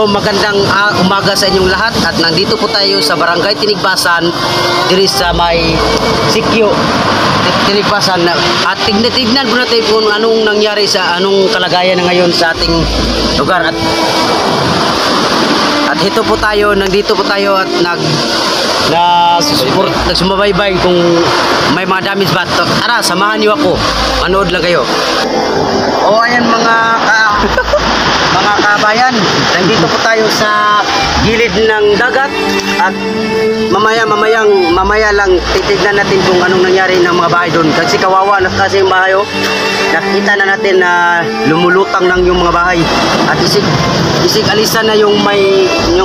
So magandang umaga sa inyong lahat at nandito po tayo sa Barangay Tinigbasan diri sa may Sikyo Tinigbasan at tignan po natin kung anong nangyari sa anong kalagayan na ngayon sa ating lugar at nandito po tayo at nagsumabaybay kung may mga damage ba. Tara, samahan niyo ako. Manood lang kayo. O ayan mga kabayan, nandito po tayo sa gilid ng dagat at mamaya lang titignan natin kung anong nangyari ng mga bahay doon kasi kawawa na kasi yung bahay. Nakita na natin na lumulutang lang yung mga bahay at isig alisan na yung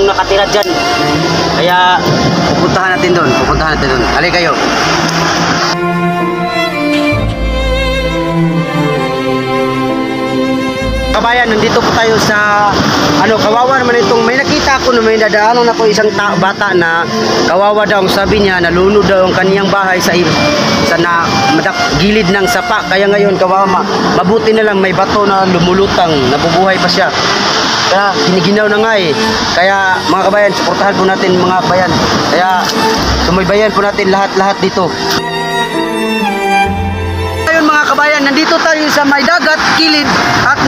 nakatira dyan, kaya pupuntahan natin doon. Halika kayo. Kabayan, nandito po tayo sa kawawa naman itong may nakita ako na may dadaanan ako isang bata na kawawa daw, sabi niya nalunod daw ang kaniyang bahay sa gilid ng sapa, kaya ngayon kawawa, mabuti na lang may bato na lumulutang, nabubuhay pa siya. Kaya giniginaw na nga kaya mga kabayan, suportahan po natin mga kabayan, kaya sumaybayan po natin lahat dito. Mga kabayan, nandito tayo sa may dagat kilid at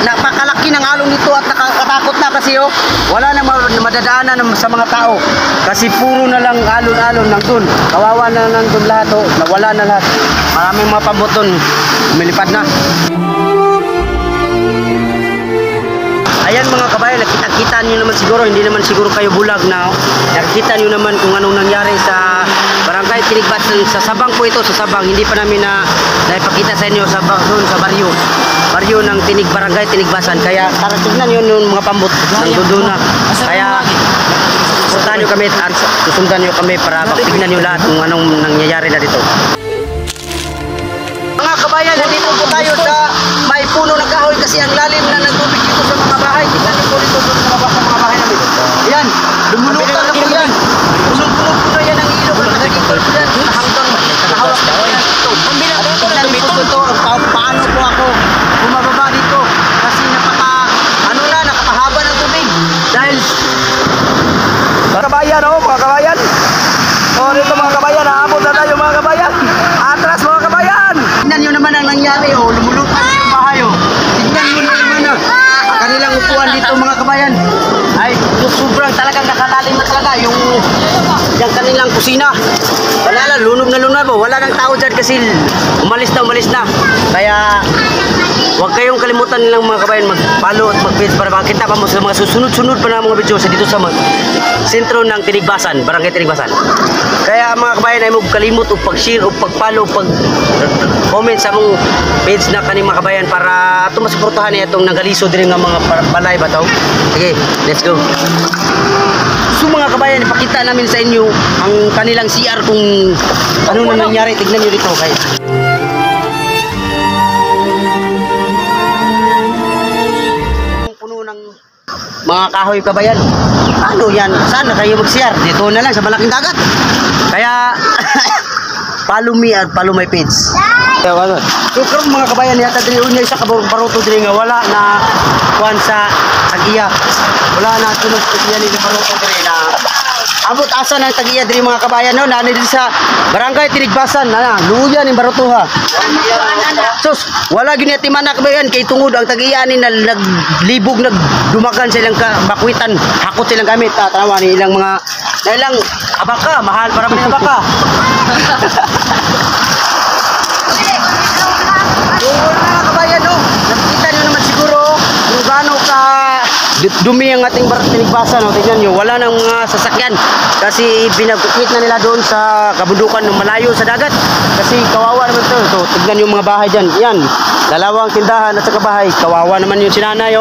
napakalaki ng alon nito at nakakatakot na kasi wala na madadaanan sa mga tao kasi puro na lang alon nandun, kawawa na nandun lahat, nawala na lahat, maraming mga pamuton lumilipad na. Ayan mga kabayan, nakita nyo naman siguro, hindi naman siguro kayo bulag na nakikita nyo naman kung anong nangyari sa Barangay Tinigbasan. Sa Sabang po ito, sa Sabang, hindi pa namin naipakita sa inyo doon sa baryo ng Barangay Tinigbasan. Kaya tara, tignan nyo yung mga pambot nandun na. Kaya susundan nyo kami para tignan nyo lahat kung anong nangyayari na dito. Mga kabayan, nandito po tayo sa may puno ng kahoy kasi ang lalim na nagtubig dito sa mga bahay. Tignan nyo po dito sa mga bahay namin. Ayan, lumulutang na po yan. Punong-puno po na yan ang ilog na nakikita po yan. Hanggang nakahawak na po yan dito. Tignan nyo po dito paano po ako bumababa dito. Kasi nakapahaba ng tubig. Dahil mga kabayan, mga kabayan. Dito mga kabayan, naabot na tayo mga kabayan. Atras mga kabayan. Tignan nyo naman ang nangyari, lumulutang yung bahay. Tignan nyo naman kanilang upuan dito mga kabayan. Ay, sobrang talagang nakalalim na talaga yung kanilang kusina. Wala, lunob na wala nang tao dyan kasi umalis na. Kaya huwag kayong kalimutan nilang mga kabayan mag-follow at mag-page para makita pa mo sa mga susunod pa na mga video sa dito sa sentro ng Tinigbasan, Barangay Tinigbasan. Kaya mga kabayan ay magkalimot o pag-share o pag-follow, pag-comment sa mong page na kaning mga kabayan para masuportahan niya itong nagaliso din ng mga balay ba ito. Sige, let's go. So mga kabayan, ipakita namin sa inyo ang kanilang CR kung ano na nangyari. Tignan nyo dito guys. Puno ng mga kahoy kabayan. Ano yan? Sana kayo mag-CR? Dito na lang sa malaking dagat. Kaya follow me at follow my page. So karon mga kabayan, yata diri unya isa ka baruto diri nga wala na kuan sa tagiya. Wala na sunod tagiya ni baruto diri na abot asa na tagiya diri mga kabayan nani diri sa Barangay Tinigbasan luya ni barutuha. Sus, wala gyud ni mana kabayan kay tungod ang tagiya ni naglibog nagdumagan sa ilang bakwitan, hakot silang gamit tanawa ni ilang mga ilang abaka, mahal para mga abaka. Mga kabayan, nakikita nyo naman siguro kung gaano ka dumi ang ating Tinigbasan. Tignan nyo, wala nang mga sasakyan kasi binagkukit na nila doon sa kabundukan ng malayo sa dagat kasi kawawa naman ito. So, tignan nyo mga bahay dyan. Yan, dalawang tindahan at saka bahay. Kawawa naman yung sinanay.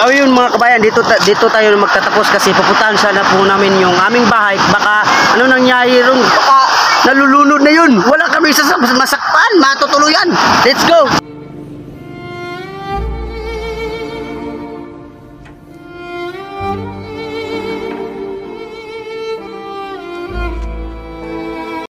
Yun mga kabayan, dito tayo magtatapos kasi pupuntahan sana po namin yung aming bahay. Baka ano nangyari ron, baka nalulunod na yun. Wala kami masakpan, matutuluyan. Let's go!